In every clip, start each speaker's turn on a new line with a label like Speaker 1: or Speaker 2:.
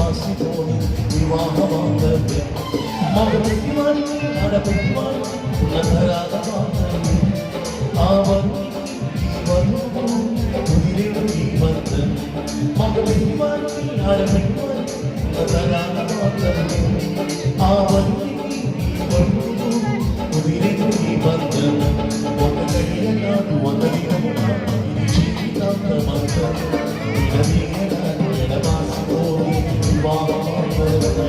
Speaker 1: ఎడబాసిపోని వివాహమాంగల్యం మగ పెట్టివాడిని ఆడపెట్టివాడిని ఉన్నతరాల మాంగల్యం ఆ వరుడికి ఈ వరువు కుదిరేడు ఈ బంధం మగ పెట్టివాడిని ఆడపెట్టివాడిని ఉన్నతరాల మాంగల్యం ఆ వరుడికి ఈ వరువు కుదిరేడు ఈ బంధం ఒక గడియ నాడు ఒక దినము నాడు ఇది జీవితాంతమంతం ఎడబాసిపోని వివాహమాంగల్యం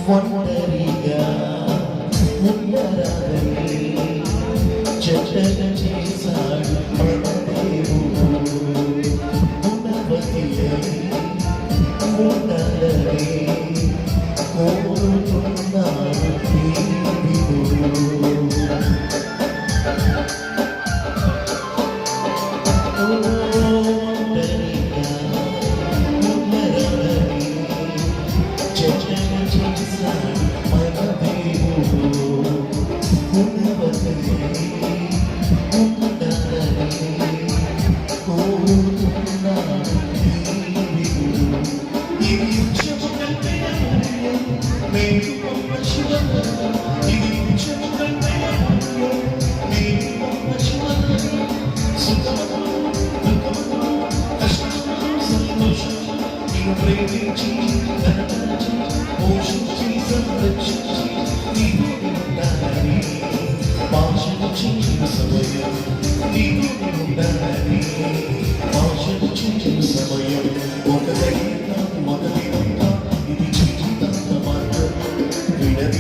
Speaker 1: ఒంటరిగా ఉండరాదని చెడ్డగ చేశాడు మన దేవుడు గుణవతియై ఉండాలని కోరుతున్నాడు దేవుడు ఒంటరిగా ఉండరాదని చెడ్డగ చేశాడు మన దేవుడు గుణవతియై ఉండాలని కోరుతున్నాడు దేవుడు ఇది నిత్యము కంటే అమూల్యం మేలు పొంద శివనగరం ఇది నిత్యము కంటే అమూల్యం మేలు పొంద శివనగరం సుఖమును దుఃఖమును కష్టమును సంతోషము నీవు ప్రేమించి ధనపరచి పోషించి సంరక్షించి నీవు ఉండాలని భాషించి సమయం